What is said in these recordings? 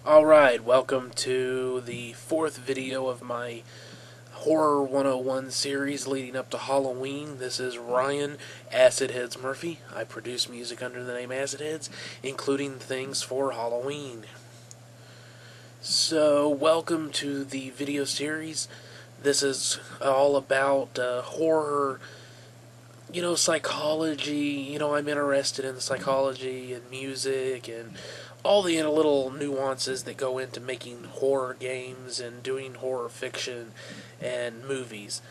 Alright, welcome to the fourth video of my Horror 101 series leading up to Halloween. This is Ryan, Acidhedz Murphy. I produce music under the name Acidhedz, including things for Halloween. So, welcome to the video series. This is all about horror, psychology. I'm interested in psychology and music and all the little nuances that go into making horror games and doing horror fiction and movies.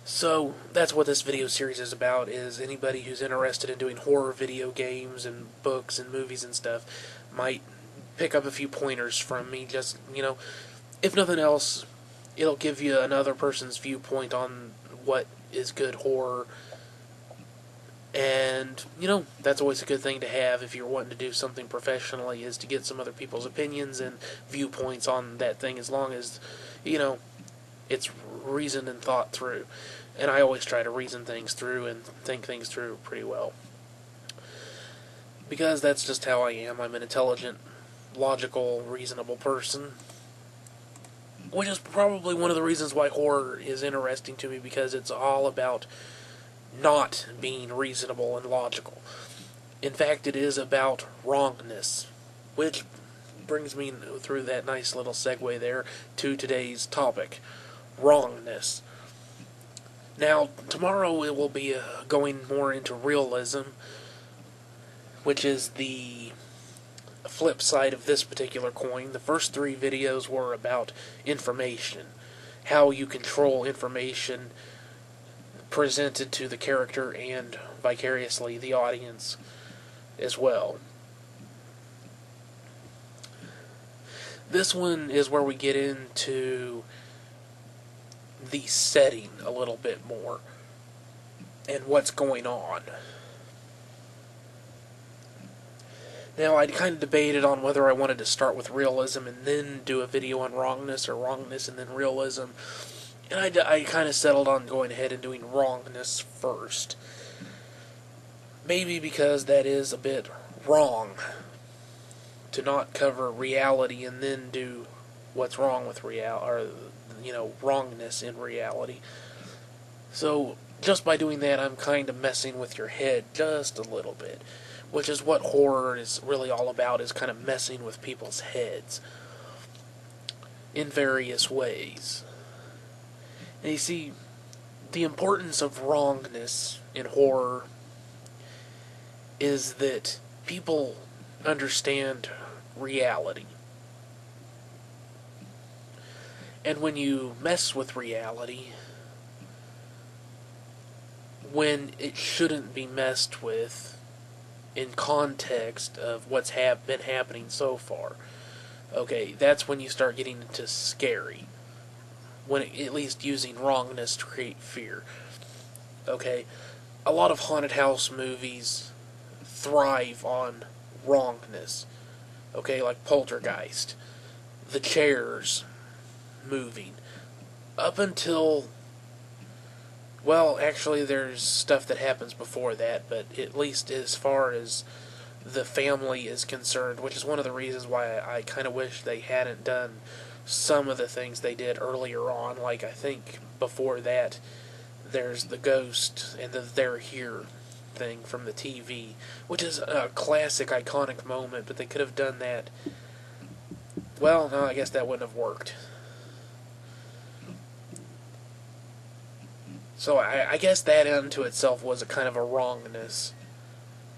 So that's what this video series is about, is anybody who's interested in doing horror video games and books and movies and stuff might pick up a few pointers from me. Just, if nothing else, it'll give you another person's viewpoint on what is good horror. And, that's always a good thing to have if you're wanting to do something professionally, is to get some other people's opinions and viewpoints on that thing, as long as, it's reasoned and thought through. And I always try to reason things through and think things through pretty well. Because that's just how I am. I'm an intelligent, logical, reasonable person. Which is probably one of the reasons why horror is interesting to me, because it's all about not being reasonable and logical. In fact, it is about wrongness, which brings me through that nice little segue there to today's topic, wrongness. Now, tomorrow it will be going more into realism, which is the flip side of this particular coin. The first three videos were about information, how you control information presented to the character and vicariously the audience as well. This one is where we get into the setting a little bit more and what's going on. Now, I kind of debated on whether I wanted to start with realism and then do a video on wrongness, or wrongness and then realism. And I kind of settled on going ahead and doing wrongness first. Maybe because that is a bit wrong to not cover reality and then do what's wrong with wrongness in reality. So, just by doing that, I'm kind of messing with your head just a little bit. Which is what horror is really all about, is kind of messing with people's heads in various ways. And you see, the importance of wrongness in horror is that people understand reality. And when you mess with reality, when it shouldn't be messed with in context of what's been happening so far, okay, that's when you start getting into scary. At least using wrongness to create fear. Okay, a lot of haunted house movies thrive on wrongness. Okay, like Poltergeist, the chairs moving. Up until, well, actually there's stuff that happens before that, but at least as far as the family is concerned, which is one of the reasons why I kind of wish they hadn't done some of the things they did earlier on. Like, I think before that, there's the ghost and the "they're here" thing from the TV, which is a classic, iconic moment, but they could have done that. Well, no, I guess that wouldn't have worked. So I guess that unto itself was a kind of a wrongness,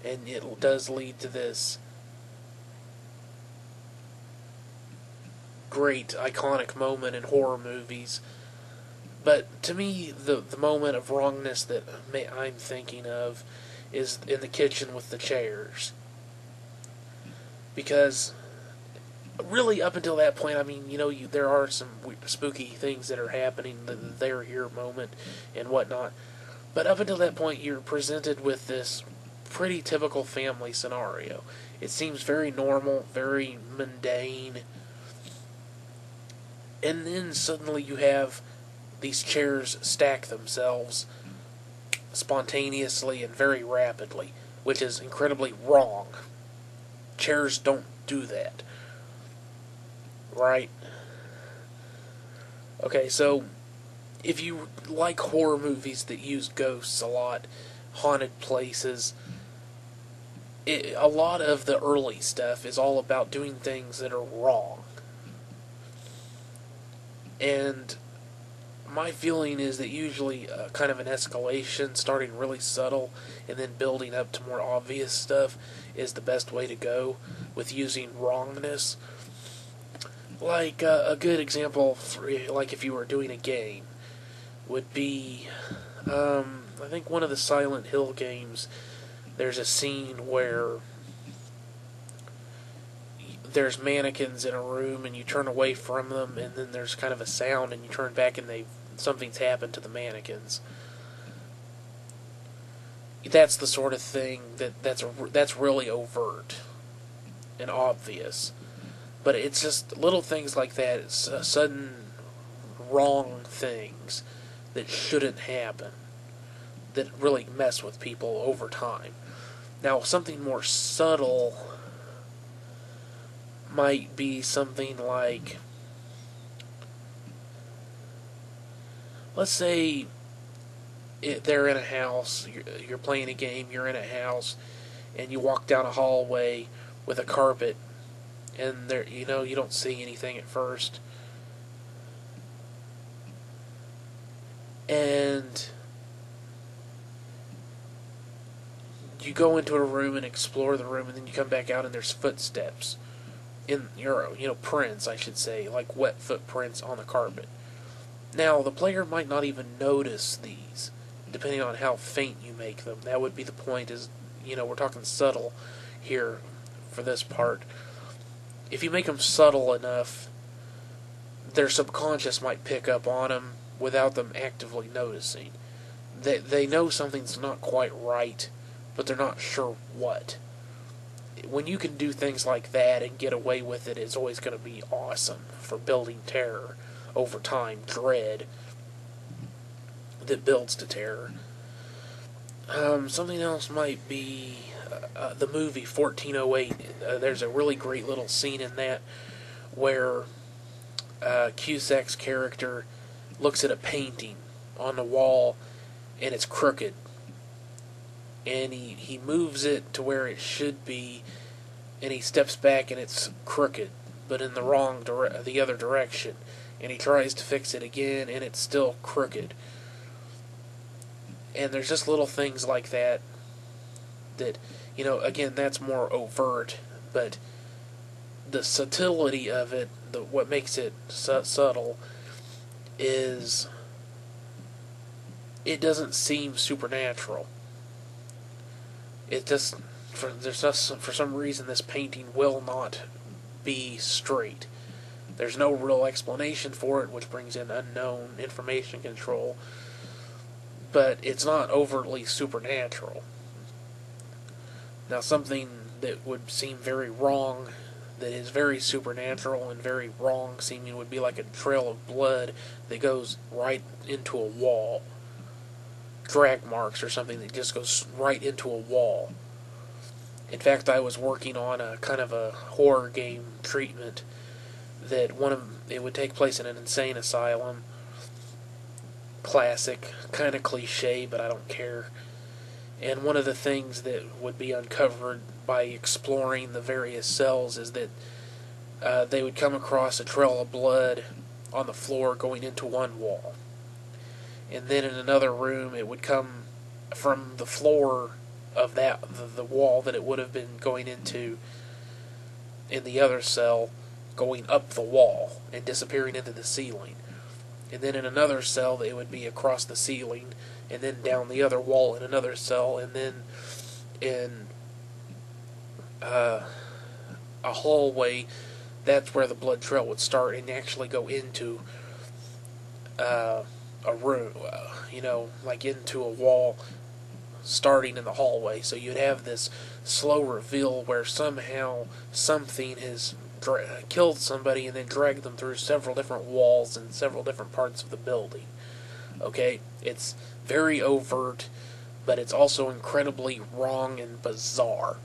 and it does lead to this great, iconic moment in horror movies. But to me, the moment of wrongness that I'm thinking of is in the kitchen with the chairs. Because, really, up until that point, I mean, there are some spooky things that are happening, the "they're here" moment and whatnot. But up until that point, you're presented with this pretty typical family scenario. It seems very normal, very mundane. And then suddenly you have these chairs stack themselves spontaneously and very rapidly, which is incredibly wrong. Chairs don't do that. right? Okay, so if you like horror movies that use ghosts a lot, haunted places, a lot of the early stuff is all about doing things that are wrong. And my feeling is that usually kind of an escalation, starting really subtle and then building up to more obvious stuff, is the best way to go with using wrongness. Like a good example, for, like if you were doing a game, would be, I think one of the Silent Hill games. There's a scene where there's mannequins in a room, and you turn away from them, and then there's kind of a sound, and you turn back, and something's happened to the mannequins. That's the sort of thing that's really overt and obvious. But it's just little things like that. It's sudden wrong things that shouldn't happen that really mess with people over time. Now, something more subtle might be something like, let's say they're in a house, you're playing a game, you're in a house, and you walk down a hallway with a carpet, and there, you don't see anything at first, and you go into a room and explore the room, and then you come back out and there's footsteps in prints, I should say, like wet footprints on the carpet. Now, the player might not even notice these, depending on how faint you make them. That would be the point, is, we're talking subtle here for this part. If you make them subtle enough, their subconscious might pick up on them without them actively noticing. They know something's not quite right, but they're not sure what. When you can do things like that and get away with it, it's always going to be awesome for building terror over time, dread that builds to terror. Something else might be the movie 1408. There's a really great little scene in that where Cusack's character looks at a painting on the wall and it's crooked. And he moves it to where it should be, and he steps back and it's crooked, but in the other direction. And he tries to fix it again, and it's still crooked. And there's just little things like that, again, that's more overt, but the subtlety of it, what makes it subtle, is it doesn't seem supernatural. It just, for some reason, this painting will not be straight. There's no real explanation for it, which brings in unknown information control, but it's not overtly supernatural. Now, something that would seem very wrong, that is very supernatural and very wrong seeming, would be like a trail of blood that goes right into a wall. Drag marks or something that just goes right into a wall. In fact, I was working on a kind of a horror game treatment that it would take place in an insane asylum. Classic, kind of cliche, but I don't care. And one of the things that would be uncovered by exploring the various cells is that they would come across a trail of blood on the floor going into one wall. And then in another room, it would come from the floor of the wall that it would have been going into in the other cell, going up the wall and disappearing into the ceiling. And then in another cell, it would be across the ceiling, and then down the other wall in another cell, and then in a hallway, that's where the blood trail would start and actually go into a room, like into a wall starting in the hallway. So you'd have this slow reveal where somehow something has killed somebody and then dragged them through several different walls and several different parts of the building. Okay? It's very overt, but it's also incredibly wrong and bizarre.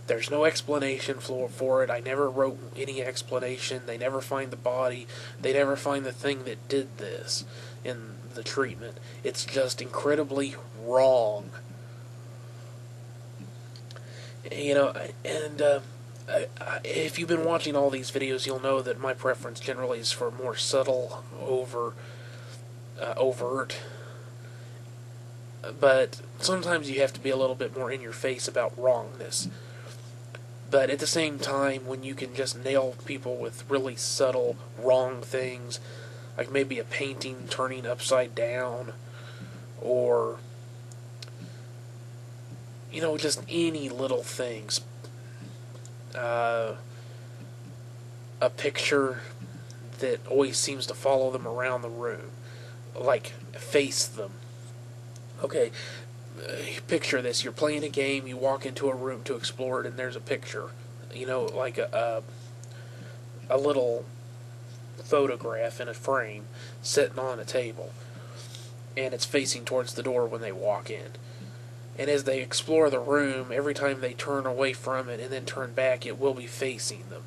There's no explanation for it. I never wrote any explanation. They never find the body. They never find the thing that did this in the treatment. It's just incredibly wrong. You know, and if you've been watching all these videos, you'll know that my preference generally is for more subtle, overt. But sometimes you have to be a little bit more in your face about wrongness. But at the same time, when you can just nail people with really subtle, wrong things, like maybe a painting turning upside down, or, you know, just any little things. A picture that always seems to follow them around the room, like face them. Okay, picture this. You're playing a game, you walk into a room to explore it, and there's a picture. You know, like a little photograph in a frame sitting on a table. And it's facing towards the door when they walk in. And as they explore the room, every time they turn away from it and then turn back, it will be facing them.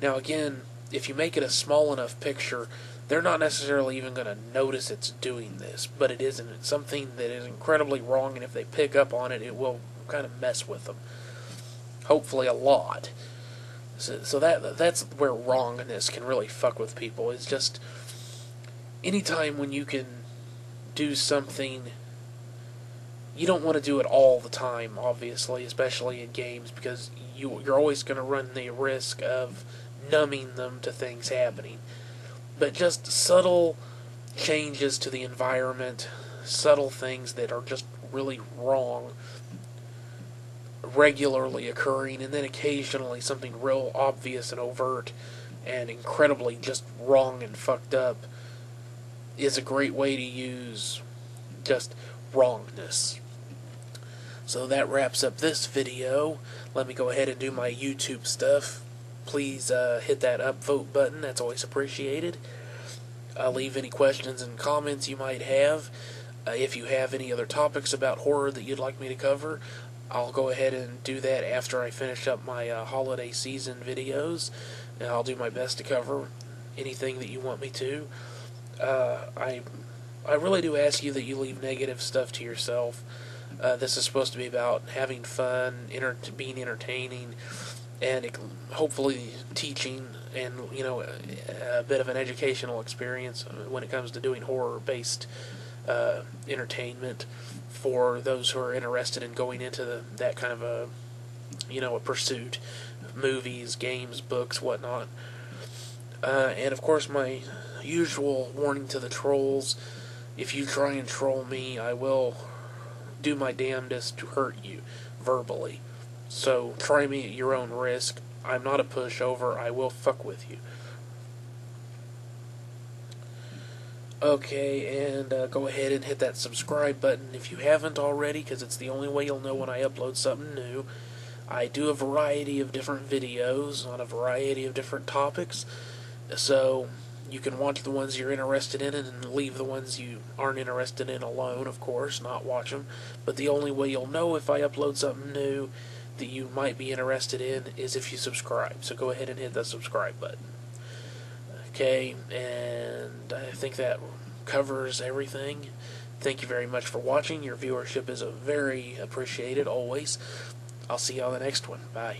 Now again, if you make it a small enough picture, they're not necessarily even going to notice it's doing this, but it isn't. Something that is incredibly wrong, and if they pick up on it, it will kind of mess with them. Hopefully a lot. So that's where wrongness can really fuck with people. It's just anytime when you can do something, you don't want to do it all the time, obviously, especially in games, because you're always going to run the risk of numbing them to things happening. But just subtle changes to the environment, subtle things that are just really wrong, regularly occurring, and then occasionally something real obvious and overt and incredibly just wrong and fucked up is a great way to use just wrongness. So that wraps up this video. Let me go ahead and do my YouTube stuff. Please hit that upvote button. That's always appreciated. Leave any questions and comments you might have. If you have any other topics about horror that you'd like me to cover, I'll go ahead and do that after I finish up my holiday season videos. And I'll do my best to cover anything that you want me to. I really do ask you that you leave negative stuff to yourself. This is supposed to be about having fun, being entertaining, and hopefully teaching, and a bit of an educational experience when it comes to doing horror-based entertainment for those who are interested in going into that kind of a pursuit. Movies, games, books, whatnot. And of course my usual warning to the trolls: if you try and troll me, I will do my damnedest to hurt you verbally. So try me at your own risk. I'm not a pushover. I will fuck with you. Okay, and go ahead and hit that subscribe button if you haven't already, because it's the only way you'll know when I upload something new. I do a variety of different videos on a variety of different topics, so you can watch the ones you're interested in and leave the ones you aren't interested in alone, of course, not watch them. But the only way you'll know if I upload something new that you might be interested in is if you subscribe. So go ahead and hit that subscribe button. Okay, and I think that covers everything. Thank you very much for watching. Your viewership is very appreciated, always. I'll see you on the next one. Bye.